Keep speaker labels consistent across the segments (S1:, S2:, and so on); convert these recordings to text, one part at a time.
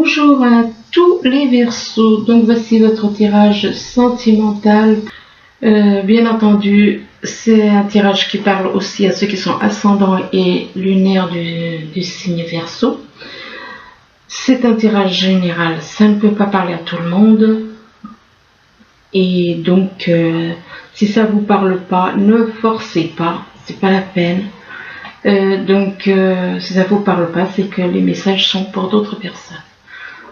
S1: Bonjour à tous les Verseaux, donc voici votre tirage sentimental. Bien entendu, c'est un tirage qui parle aussi à ceux qui sont ascendants et lunaires du signe Verseau. C'est un tirage général, ça ne peut pas parler à tout le monde. Et donc, si ça vous parle pas, ne forcez pas, c'est pas la peine. Si ça vous parle pas, c'est que les messages sont pour d'autres personnes.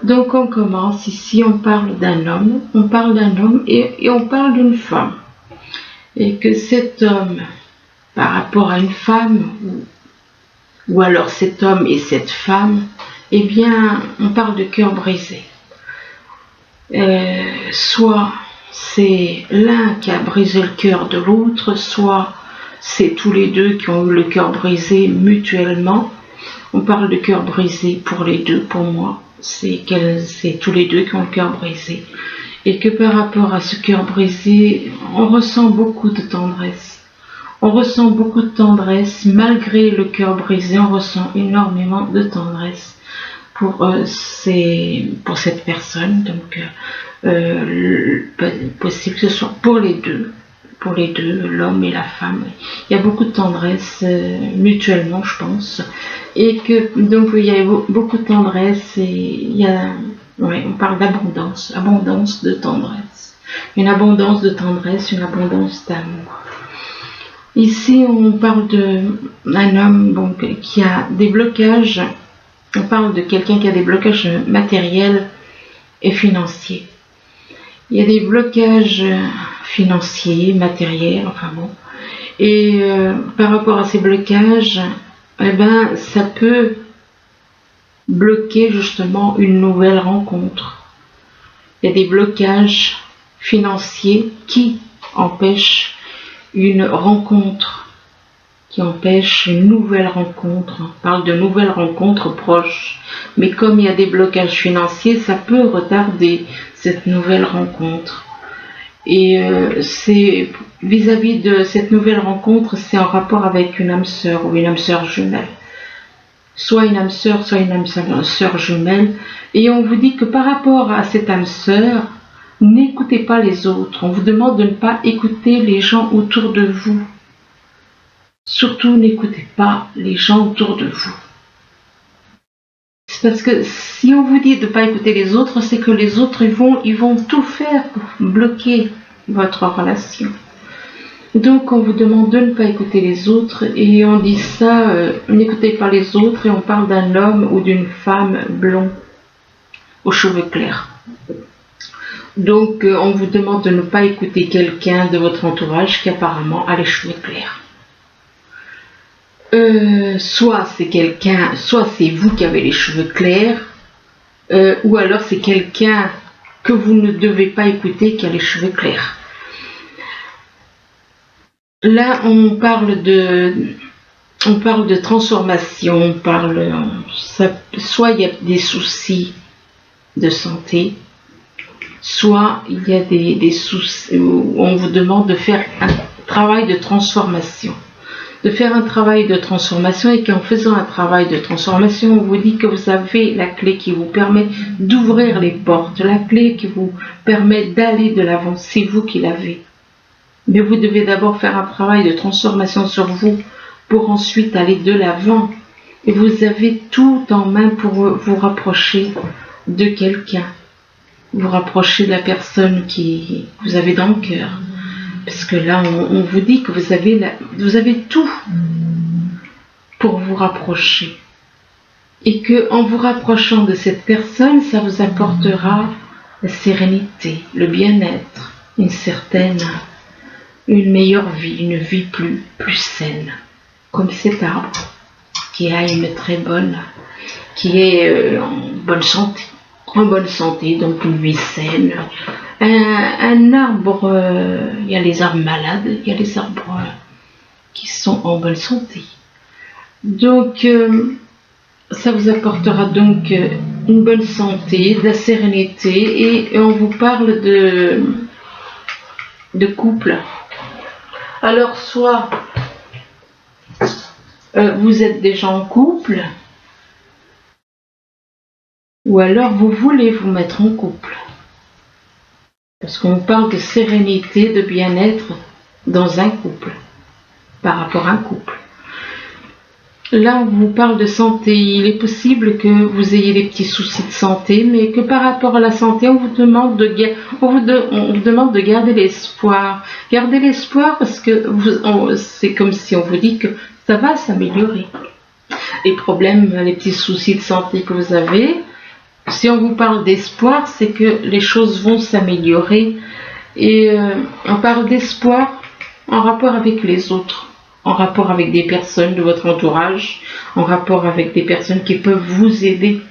S1: Donc on commence, ici on parle d'un homme, et on parle d'une femme. Et que cet homme, par rapport à une femme, ou alors cet homme et cette femme, eh bien on parle de cœur brisé. Soit c'est l'un qui a brisé le cœur de l'autre, soit c'est tous les deux qui ont eu le cœur brisé mutuellement. On parle de cœur brisé pour les deux, pour moi. C'est tous les deux qui ont le cœur brisé. Et que par rapport à ce cœur brisé, on ressent beaucoup de tendresse. On ressent beaucoup de tendresse, malgré le cœur brisé, on ressent énormément de tendresse pour cette personne. Donc, possible que ce soit pour les deux, l'homme et la femme. Il y a beaucoup de tendresse mutuellement, je pense. Et que donc il y a beaucoup de tendresse et on parle d'abondance, abondance de tendresse. Une abondance de tendresse, une abondance d'amour. Ici, on parle d'un homme qui a des blocages. On parle de quelqu'un qui a des blocages matériels et financiers. Il y a des blocages financiers, matériels, enfin bon. Et par rapport à ces blocages, ça peut bloquer justement une nouvelle rencontre. Il y a des blocages financiers qui empêchent une rencontre, qui empêchent une nouvelle rencontre. On parle de nouvelles rencontres proches. Mais comme il y a des blocages financiers, ça peut retarder cette nouvelle rencontre. Et c'est vis-à-vis de cette nouvelle rencontre, c'est en rapport avec une âme sœur ou une âme sœur jumelle. Soit une âme sœur, soit une âme sœur jumelle. Et on vous dit que par rapport à cette âme sœur, n'écoutez pas les autres. On vous demande de ne pas écouter les gens autour de vous. Surtout, n'écoutez pas les gens autour de vous. C'est parce que si on vous dit de ne pas écouter les autres, c'est que les autres, ils vont tout faire pour bloquer votre relation. Donc, on vous demande de ne pas écouter les autres et on dit ça, n'écoutez pas les autres et on parle d'un homme ou d'une femme blond aux cheveux clairs. Donc, on vous demande de ne pas écouter quelqu'un de votre entourage qui apparemment a les cheveux clairs. Soit c'est vous qui avez les cheveux clairs, ou alors c'est quelqu'un que vous ne devez pas écouter qui a les cheveux clairs. Là, on parle de transformation, soit il y a des soucis de santé, soit il y a des soucis où on vous demande de faire un travail de transformation. De faire un travail de transformation et qu'en faisant un travail de transformation, on vous dit que vous avez la clé qui vous permet d'ouvrir les portes, la clé qui vous permet d'aller de l'avant, c'est vous qui l'avez. Mais vous devez d'abord faire un travail de transformation sur vous pour ensuite aller de l'avant. Et vous avez tout en main pour vous rapprocher de quelqu'un, vous rapprocher de la personne que vous avez dans le cœur. Parce que là, on vous dit que vous avez tout pour vous rapprocher. Et que en vous rapprochant de cette personne, ça vous apportera la sérénité, le bien-être, une meilleure vie, une vie plus saine. Comme cet arbre qui a qui est en bonne santé, donc une vie saine. Un arbre, il y a les arbres malades, il y a les arbres qui sont en bonne santé. Donc, ça vous apportera donc une bonne santé, de la sérénité, et on vous parle de couple. Alors, soit vous êtes déjà en couple, Ou alors vous voulez vous mettre en couple. Parce qu'on parle de sérénité, de bien-être dans un couple, par rapport à un couple. Là, on vous parle de santé. Il est possible que vous ayez des petits soucis de santé, mais que par rapport à la santé, on vous demande de garder l'espoir. Gardez l'espoir parce que c'est comme si on vous dit que ça va s'améliorer. Les problèmes, les petits soucis de santé que vous avez, si on vous parle d'espoir, c'est que les choses vont s'améliorer. Et on parle d'espoir en rapport avec les autres, en rapport avec des personnes de votre entourage, en rapport avec des personnes qui peuvent vous aider.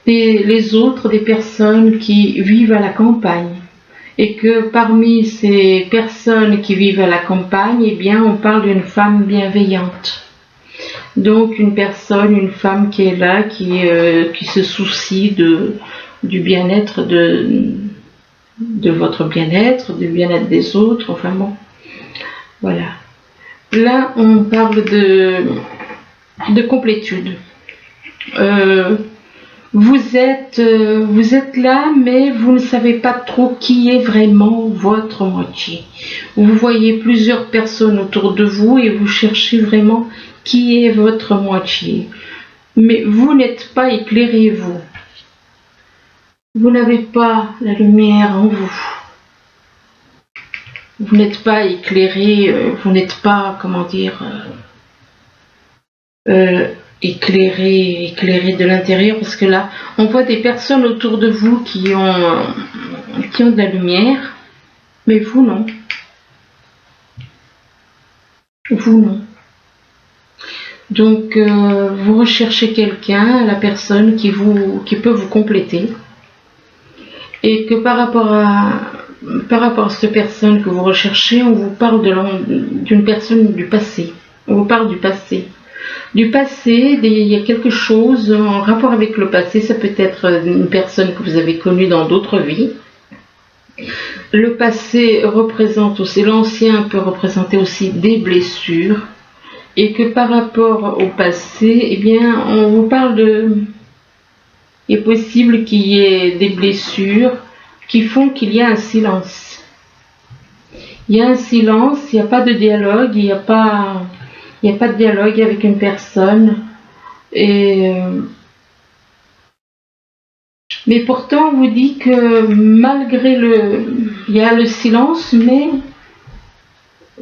S1: Et les autres, des personnes qui vivent à la campagne. Et que parmi ces personnes qui vivent à la campagne, eh bien, on parle d'une femme bienveillante. Donc une femme qui est là, qui se soucie du bien-être de votre bien-être, du bien-être des autres, enfin bon, voilà. Là, on parle de complétude. Vous êtes là, mais vous ne savez pas trop qui est vraiment votre moitié. Vous voyez plusieurs personnes autour de vous et vous cherchez vraiment qui est votre moitié. Mais vous n'êtes pas éclairé, vous. Vous n'avez pas la lumière en vous. Vous n'êtes pas éclairé, vous n'êtes pas, éclairé de l'intérieur, parce que là, on voit des personnes autour de vous qui ont de la lumière, mais vous non. Vous non. Donc, vous recherchez quelqu'un, la personne qui peut vous compléter, et que par rapport à cette personne que vous recherchez, on vous parle d'une personne du passé. On vous parle du passé. Du passé, il y a quelque chose en rapport avec le passé. Ça peut être une personne que vous avez connue dans d'autres vies. Le passé représente aussi, l'ancien peut représenter aussi des blessures. Et que par rapport au passé, eh bien, on vous parle il est possible qu'il y ait des blessures qui font qu'il y a un silence. Il y a un silence, il n'y a pas de dialogue, il n'y a pas de dialogue avec une personne. Mais pourtant, on vous dit que malgré il y a le silence, mais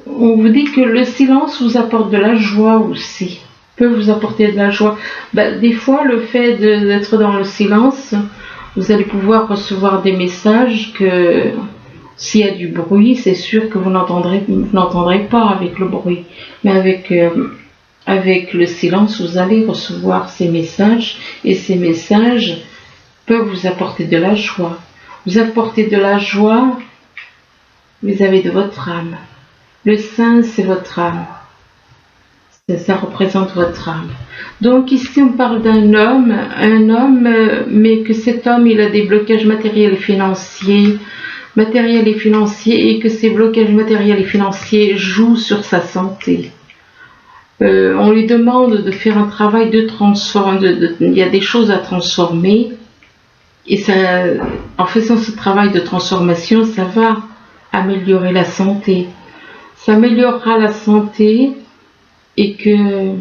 S1: on vous dit que le silence vous apporte de la joie aussi, peut vous apporter de la joie. Des fois, le fait d'être dans le silence, vous allez pouvoir recevoir des messages que s'il y a du bruit, c'est sûr que vous n'entendrez pas avec le bruit. Mais avec le silence, vous allez recevoir ces messages et ces messages peuvent vous apporter de la joie. Vous apportez de la joie vis-à-vis de votre âme. Le sein, c'est votre âme. Ça représente votre âme. Donc ici, on parle d'un homme, mais que cet homme, il a des blocages matériels et financiers, et que ces blocages matériels et financiers jouent sur sa santé. On lui demande de faire un travail de transformation, il y a des choses à transformer, et ça, en faisant ce travail de transformation, ça va améliorer la santé. Ça améliorera la santé, et que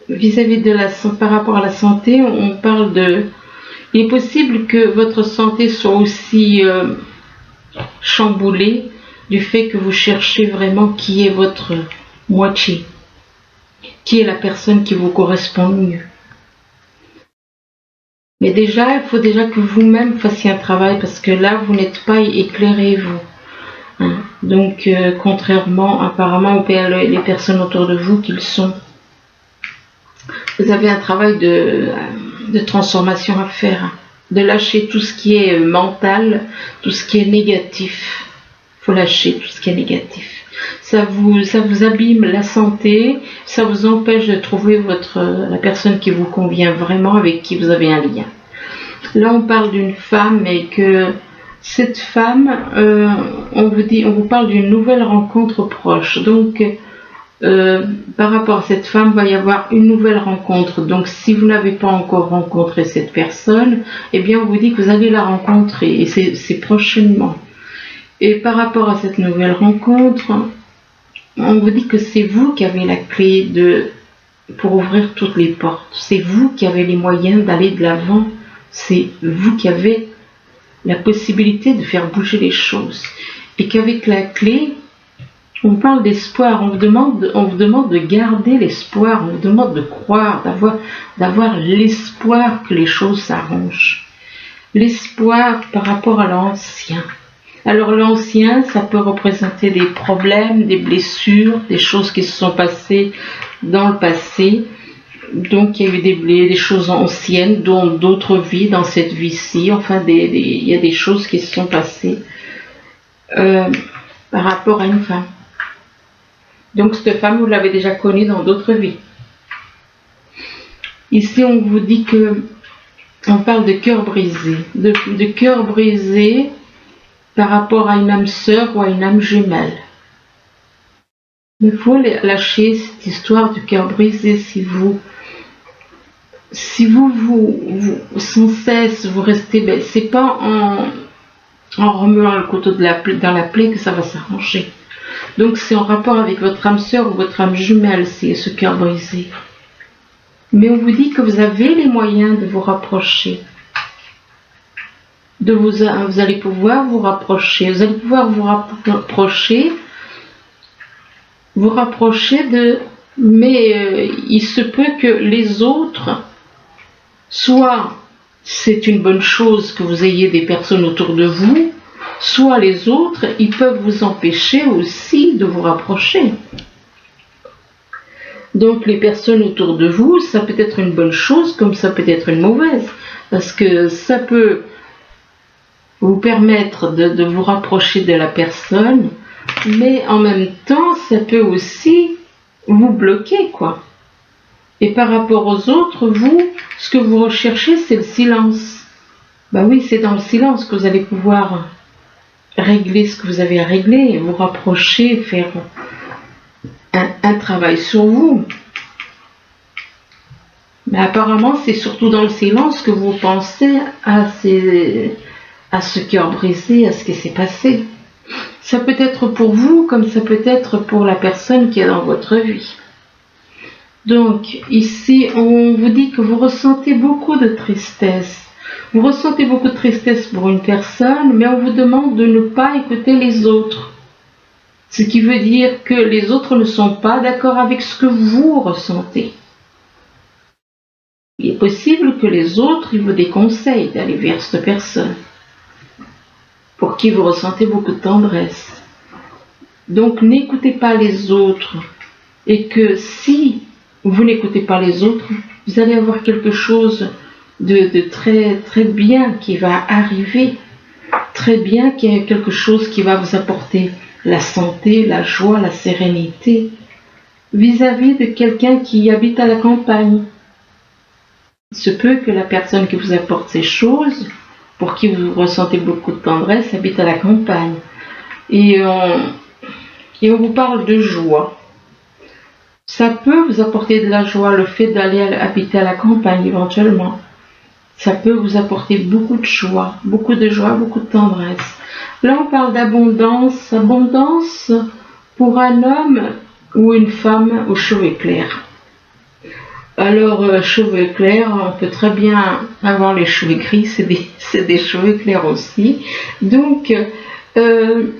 S1: vis-à-vis par rapport à la santé, on parle il est possible que votre santé soit aussi chamboulée du fait que vous cherchez vraiment qui est votre moitié, qui est la personne qui vous correspond le mieux. Mais déjà, il faut déjà que vous-même fassiez un travail, parce que là, vous n'êtes pas éclairé, vous. Donc, contrairement apparemment les personnes autour de vous qu'ils sont. Vous avez un travail de transformation à faire, de lâcher tout ce qui est mental, tout ce qui est négatif. Il faut lâcher tout ce qui est négatif. Ça vous abîme la santé, ça vous empêche de trouver la personne qui vous convient vraiment, avec qui vous avez un lien. Là, on parle d'une femme, et que cette femme, on vous parle d'une nouvelle rencontre proche. Donc, par rapport à cette femme, va y avoir une nouvelle rencontre. Donc si vous n'avez pas encore rencontré cette personne, eh bien on vous dit que vous allez la rencontrer et c'est prochainement. Et par rapport à cette nouvelle rencontre, on vous dit que c'est vous qui avez la clé pour ouvrir toutes les portes. C'est vous qui avez les moyens d'aller de l'avant. C'est vous qui avez la possibilité de faire bouger les choses. Et qu'avec la clé, on parle d'espoir, on vous demande de garder l'espoir, on vous demande de croire, d'avoir l'espoir que les choses s'arrangent. L'espoir par rapport à l'ancien. Alors l'ancien, ça peut représenter des problèmes, des blessures, des choses qui se sont passées dans le passé. Donc il y a eu des choses anciennes, dont d'autres vies dans cette vie-ci. Enfin, il y a des choses qui se sont passées par rapport à une femme. Donc cette femme, vous l'avez déjà connue dans d'autres vies. Ici, on vous dit on parle de cœur brisé, de cœur brisé par rapport à une âme sœur ou à une âme jumelle. Il faut lâcher cette histoire de cœur brisé si vous sans cesse vous restez, c'est pas en remuant le couteau dans la plaie que ça va s'arranger. Donc c'est en rapport avec votre âme sœur ou votre âme jumelle, c'est ce cœur brisé. Mais on vous dit que vous avez les moyens de vous rapprocher. Vous allez pouvoir vous rapprocher. Vous allez pouvoir vous rapprocher mais il se peut que les autres, soit c'est une bonne chose que vous ayez des personnes autour de vous, soit les autres, ils peuvent vous empêcher aussi de vous rapprocher. Donc les personnes autour de vous, ça peut être une bonne chose comme ça peut être une mauvaise, parce que ça peut vous permettre de vous rapprocher de la personne, mais en même temps, ça peut aussi vous bloquer, quoi. Et par rapport aux autres, ce que vous recherchez, c'est le silence. Ben oui, c'est dans le silence que vous allez pouvoir régler ce que vous avez à régler, vous rapprocher, faire un travail sur vous. Mais apparemment, c'est surtout dans le silence que vous pensez à ce cœur brisé, à ce qui s'est passé. Ça peut être pour vous comme ça peut être pour la personne qui est dans votre vie. Donc ici, on vous dit que vous ressentez beaucoup de tristesse. Vous ressentez beaucoup de tristesse pour une personne, mais on vous demande de ne pas écouter les autres. Ce qui veut dire que les autres ne sont pas d'accord avec ce que vous ressentez. Il est possible que les autres ils vous déconseillent d'aller vers cette personne pour qui vous ressentez beaucoup de tendresse. Donc n'écoutez pas les autres, et que si vous n'écoutez pas les autres, vous allez avoir quelque chose de très, très bien qui va arriver, très bien, qu'il y a quelque chose qui va vous apporter la santé, la joie, la sérénité, vis-à-vis de quelqu'un qui habite à la campagne. Il se peut que la personne qui vous apporte ces choses, pour qui vous ressentez beaucoup de tendresse, habite à la campagne. Et on vous parle de joie. Ça peut vous apporter de la joie, le fait d'aller habiter à la campagne éventuellement. Ça peut vous apporter beaucoup de joie, beaucoup de tendresse. Là, on parle d'abondance. Abondance pour un homme ou une femme aux cheveux clairs. Alors, cheveux clairs, on peut très bien avoir les cheveux gris, c'est des cheveux clairs aussi. Donc, de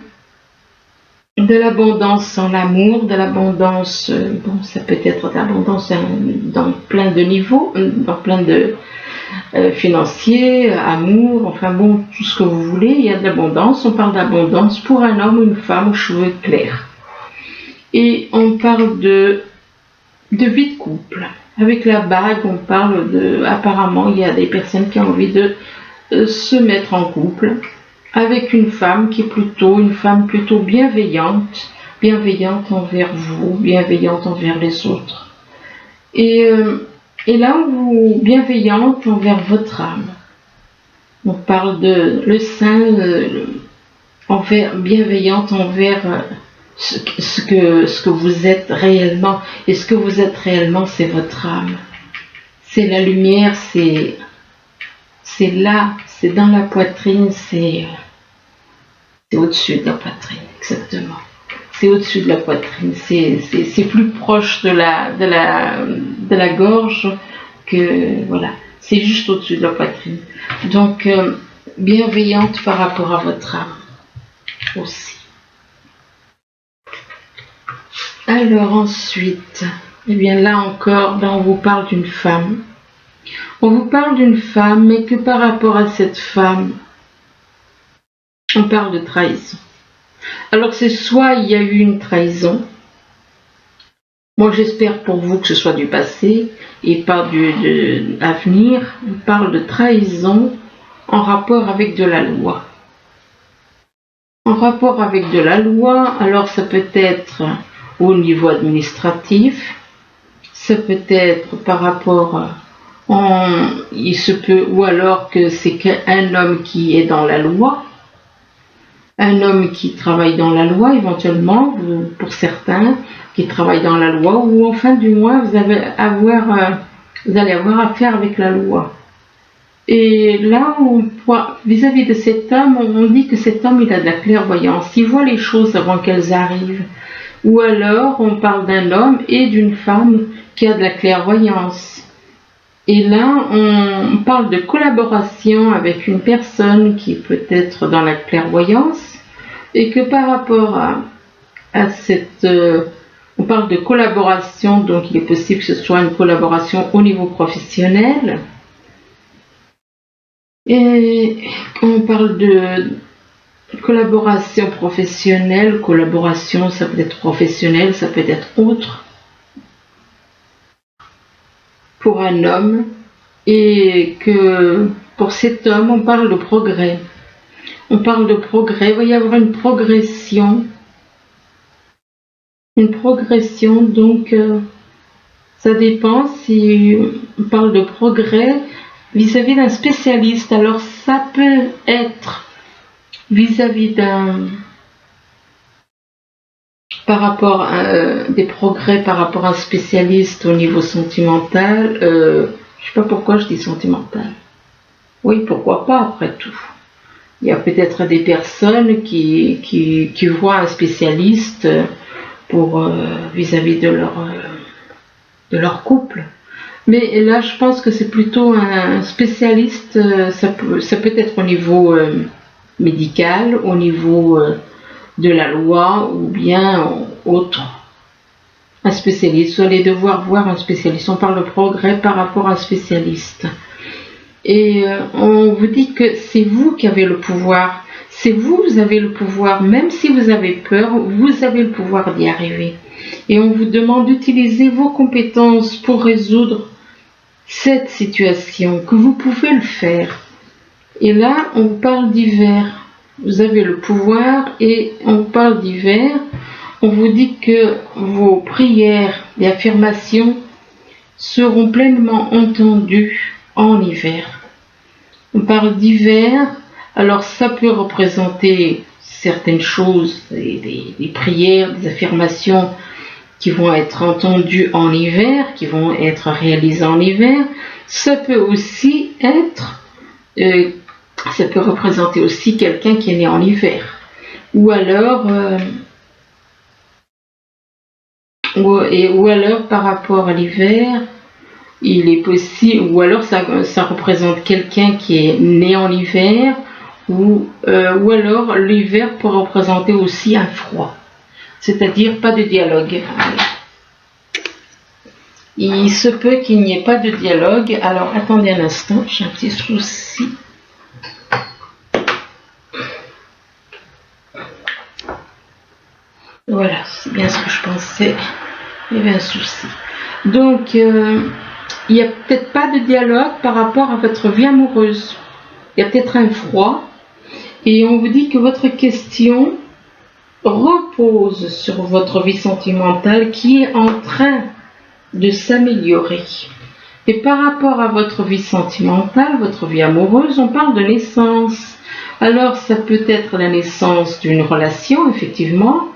S1: l'abondance en l'amour, de l'abondance, ça peut être de l'abondance dans plein de niveaux, dans plein de financiers, amour, enfin bon, tout ce que vous voulez, il y a de l'abondance. On parle d'abondance pour un homme ou une femme aux cheveux clairs. Et on parle de vie de couple. Avec la bague, on parle apparemment, il y a des personnes qui ont envie de se mettre en couple avec une femme qui est une femme plutôt bienveillante envers vous, bienveillante envers les autres. Et là, bienveillante envers votre âme. On parle de le sein, bienveillante envers ce que vous êtes réellement. Et ce que vous êtes réellement, c'est votre âme. C'est la lumière, c'est là, c'est dans la poitrine, c'est au-dessus de la poitrine, exactement. C'est au-dessus de la poitrine, c'est plus proche de la gorge que, voilà, c'est juste au-dessus de la poitrine. Donc, bienveillante par rapport à votre âme aussi. Alors ensuite, eh bien là encore, on vous parle d'une femme. On vous parle d'une femme, mais que par rapport à cette femme, on parle de trahison. Alors c'est soit il y a eu une trahison, moi j'espère pour vous que ce soit du passé et pas de l'avenir. On parle de trahison en rapport avec de la loi. En rapport avec de la loi, alors ça peut être au niveau administratif, ça peut être par rapport il se peut, ou alors que c'est un homme qui est dans la loi, un homme qui travaille dans la loi éventuellement, pour certains, qui travaillent dans la loi, ou enfin du moins vous allez avoir affaire avec la loi. Et là, vis-à-vis de cet homme, on dit que cet homme il a de la clairvoyance, il voit les choses avant qu'elles arrivent. Ou alors on parle d'un homme et d'une femme qui a de la clairvoyance. Et là, on parle de collaboration avec une personne qui peut être dans la clairvoyance et que par rapport à cette... on parle de collaboration, donc il est possible que ce soit une collaboration au niveau professionnel. Et on parle de collaboration professionnelle, collaboration ça peut être professionnel, ça peut être autre. Pour un homme, et que pour cet homme, on parle de progrès. On parle de progrès, il va y avoir une progression. Une progression, donc ça dépend si on parle de progrès vis-à-vis d'un spécialiste. Alors ça peut être vis-à-vis par rapport à des progrès par rapport à un spécialiste au niveau sentimental, je sais pas pourquoi je dis sentimental. Oui, pourquoi pas après tout. Il y a peut-être des personnes qui voient un spécialiste pour vis-à-vis de leur couple. Mais là, je pense que c'est plutôt un spécialiste, ça peut être au niveau médical, au niveau de la loi ou bien autre. Un spécialiste, vous allez devoir voir un spécialiste. On parle de progrès par rapport à un spécialiste. Et on vous dit que c'est vous qui avez le pouvoir. C'est vous avez le pouvoir. Même si vous avez peur, vous avez le pouvoir d'y arriver. Et on vous demande d'utiliser vos compétences pour résoudre cette situation, que vous pouvez le faire. Et là, on vous parle d'hiver. Vous avez le pouvoir et on parle d'hiver. On vous dit que vos prières et affirmations seront pleinement entendues en hiver. On parle d'hiver, alors ça peut représenter certaines choses, des prières, des affirmations qui vont être entendues en hiver, qui vont être réalisées en hiver. Ça peut aussi être... ça peut représenter aussi quelqu'un qui est né en hiver. Ou alors par rapport à l'hiver, il est possible, ou alors ça représente quelqu'un qui est né en hiver, ou alors l'hiver peut représenter aussi un froid. C'est-à-dire pas de dialogue. Il se peut qu'il n'y ait pas de dialogue. Alors attendez un instant, j'ai un petit souci. Voilà, c'est bien ce que je pensais. Il y avait un souci. Donc, il n'y a peut-être pas de dialogue par rapport à votre vie amoureuse. Il y a peut-être un froid. Et on vous dit que votre question repose sur votre vie sentimentale qui est en train de s'améliorer. Et par rapport à votre vie sentimentale, votre vie amoureuse, on parle de naissance. Alors, ça peut être la naissance d'une relation, effectivement,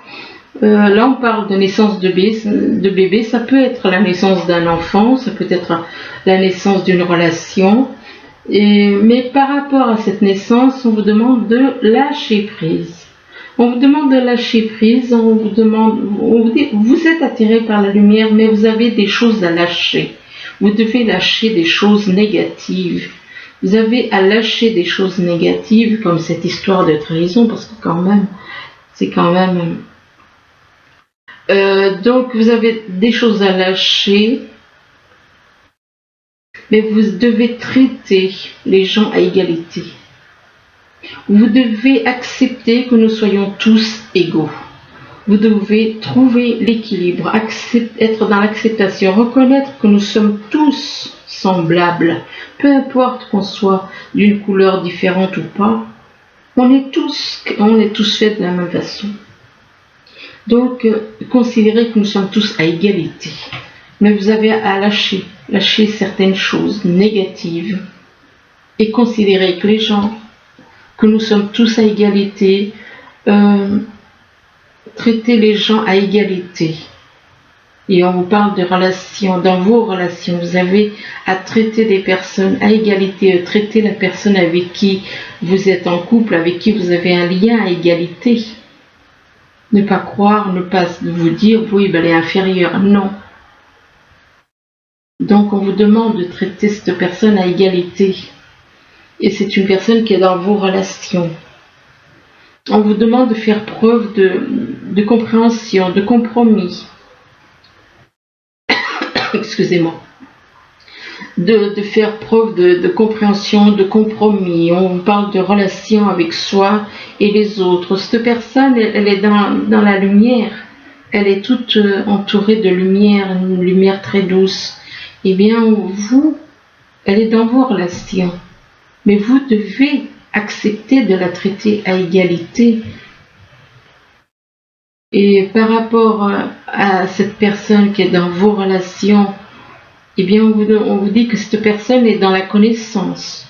S1: Là, on parle de naissance de bébé. Ça peut être la naissance d'un enfant, ça peut être la naissance d'une relation. Mais par rapport à cette naissance, on vous demande de lâcher prise. On vous demande de lâcher prise, on vous dit, vous êtes attiré par la lumière, mais vous avez des choses à lâcher. Vous devez lâcher des choses négatives. Vous avez à lâcher des choses négatives, comme cette histoire de trahison, parce que quand même, c'est quand même... donc vous avez des choses à lâcher, mais vous devez traiter les gens à égalité. Vous devez accepter que nous soyons tous égaux. Vous devez trouver l'équilibre, être dans l'acceptation, reconnaître que nous sommes tous semblables, peu importe qu'on soit d'une couleur différente ou pas, on est tous faits de la même façon. Donc, considérez que nous sommes tous à égalité. Mais vous avez à lâcher certaines choses négatives et considérer que que nous sommes tous à égalité, traiter les gens à égalité. Et on vous parle de relations, dans vos relations, vous avez à traiter des personnes à égalité, traiter la personne avec qui vous êtes en couple, avec qui vous avez un lien à égalité. Ne pas croire, ne pas vous dire, oui, elle est inférieure. Non. Donc on vous demande de traiter cette personne à égalité. Et c'est une personne qui est dans vos relations. On vous demande de faire preuve de compréhension, de compromis. Excusez-moi. De faire preuve de compréhension, de compromis. On vous parle de relation avec soi et les autres. Cette personne, elle est dans la lumière. Elle est toute entourée de lumière, une lumière très douce. Eh bien, elle est dans vos relations. Mais vous devez accepter de la traiter à égalité. Et par rapport à cette personne qui est dans vos relations, eh bien, on vous dit que cette personne est dans la connaissance.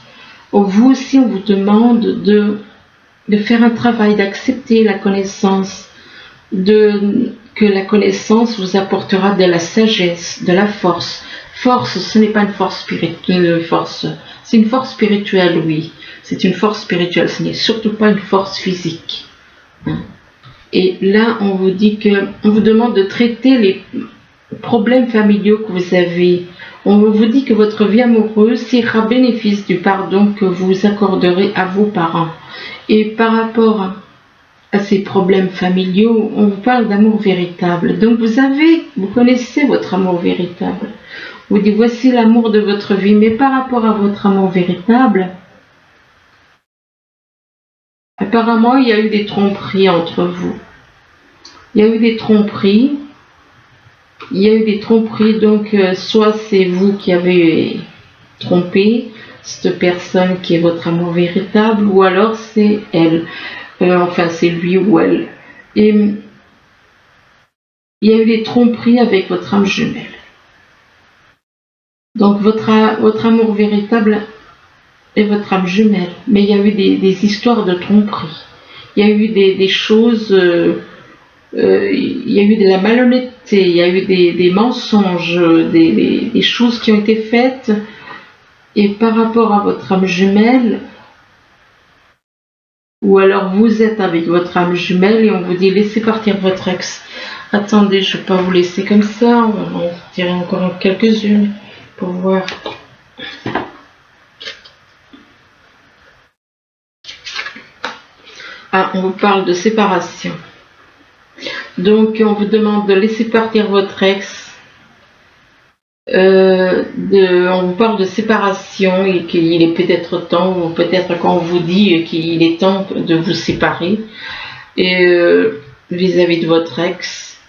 S1: Vous aussi, on vous demande de faire un travail, d'accepter la connaissance, que la connaissance vous apportera de la sagesse, de la force. Force, ce n'est pas une force spirituelle, c'est une force spirituelle, oui. C'est une force spirituelle, ce n'est surtout pas une force physique. Et là, on vous demande de traiter les problèmes familiaux que vous avez. On vous dit que votre vie amoureuse sera bénéfice du pardon que vous accorderez à vos parents. Et par rapport à ces problèmes familiaux, on vous parle d'amour véritable. Donc vous connaissez votre amour véritable. Vous dites, voici l'amour de votre vie, mais par rapport à votre amour véritable, apparemment, il y a eu des tromperies entre vous. Il y a eu des tromperies. Donc soit c'est vous qui avez trompé cette personne qui est votre amour véritable, ou alors c'est elle. Enfin, c'est lui ou elle. Et il y a eu des tromperies avec votre âme jumelle. Donc votre amour véritable est votre âme jumelle. Mais il y a eu des histoires de tromperie. Il y a eu des choses... il y a eu de la malhonnêteté, il y a eu des mensonges, des choses qui ont été faites. Et par rapport à votre âme jumelle, ou alors vous êtes avec votre âme jumelle et on vous dit laissez partir votre ex. Attendez, je ne vais pas vous laisser comme ça, on va en tirer encore quelques-unes pour voir. Ah, on vous parle de séparation. Donc on vous demande de laisser partir votre ex. On vous parle de séparation et qu'il est peut-être temps, ou peut-être qu'on vous dit qu'il est temps de vous séparer vis-à-vis de votre ex.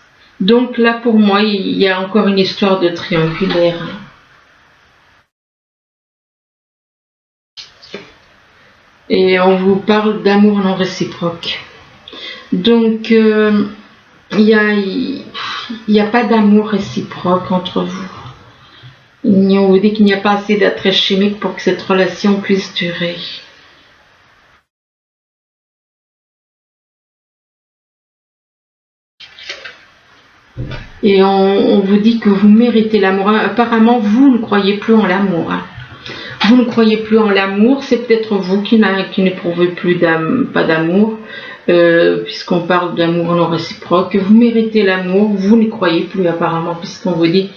S1: Donc là pour moi il y a encore une histoire de triangulaire. Et on vous parle d'amour non réciproque. Donc il n'y a pas d'amour réciproque entre vous. On vous dit qu'il n'y a pas assez d'attrait chimique pour que cette relation puisse durer. Et on vous dit que vous méritez l'amour. Apparemment, vous ne croyez plus en l'amour. Hein. Vous ne croyez plus en l'amour, c'est peut-être vous qui n'éprouvez plus pas d'amour, puisqu'on parle d'amour non réciproque. Vous méritez l'amour, vous n'y croyez plus apparemment, puisqu'on vous dit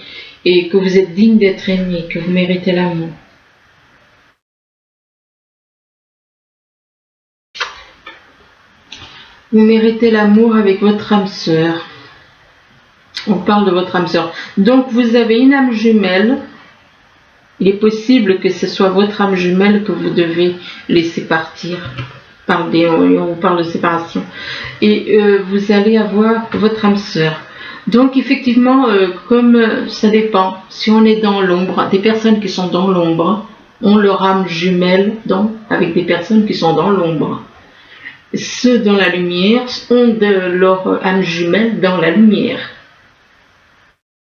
S1: et que vous êtes digne d'être aimé, que vous méritez l'amour. Vous méritez l'amour avec votre âme sœur. On parle de votre âme sœur. Donc vous avez une âme jumelle. Il est possible que ce soit votre âme jumelle que vous devez laisser partir. On parle de séparation. Et vous allez avoir votre âme sœur. Donc effectivement, comme ça dépend, si on est dans l'ombre, des personnes qui sont dans l'ombre ont leur âme jumelle avec des personnes qui sont dans l'ombre. Ceux dans la lumière ont leur âme jumelle dans la lumière.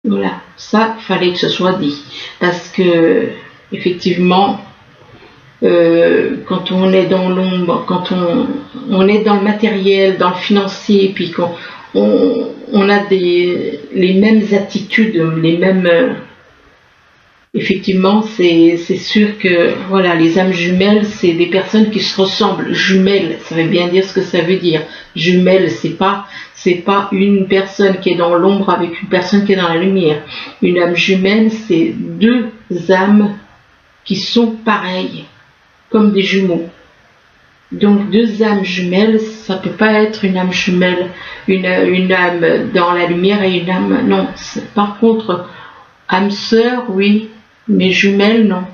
S1: Voilà, ça fallait que ce soit dit, parce que effectivement, quand on est dans l'ombre, quand on est dans le matériel, dans le financier, puis qu'on a les mêmes attitudes, les mêmes, effectivement, c'est sûr que voilà, les âmes jumelles, c'est des personnes qui se ressemblent. Jumelles, ça veut bien dire ce que ça veut dire. Jumelles, c'est pas une personne qui est dans l'ombre avec une personne qui est dans la lumière. Une âme jumelle, c'est deux âmes qui sont pareilles, comme des jumeaux. Donc deux âmes jumelles, ça peut pas être une âme jumelle, une âme dans la lumière et une âme... Non, par contre, âme sœur, oui, mais jumelle, non.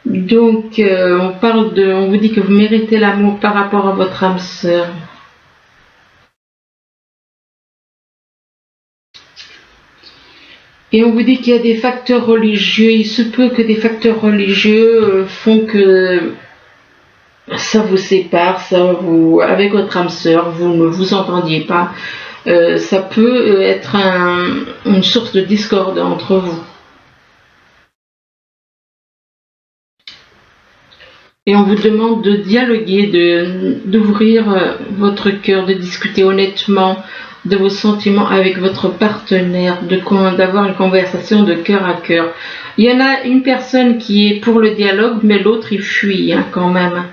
S1: Donc, on vous dit que vous méritez l'amour par rapport à votre âme sœur. Et on vous dit qu'il y a des facteurs religieux. Il se peut que des facteurs religieux font que ça vous sépare, avec votre âme sœur, vous ne vous entendiez pas. Ça peut être une source de discorde entre vous. Et on vous demande de dialoguer, d'ouvrir votre cœur, de discuter honnêtement de vos sentiments avec votre partenaire, d'avoir une conversation de cœur à cœur. Il y en a une personne qui est pour le dialogue, mais l'autre il fuit quand même.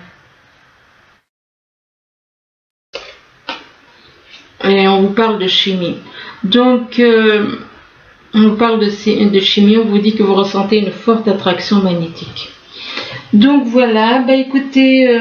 S1: Et on vous parle de chimie. Donc, on vous parle de chimie, on vous dit que vous ressentez une forte attraction magnétique. Donc voilà, bah écoutez,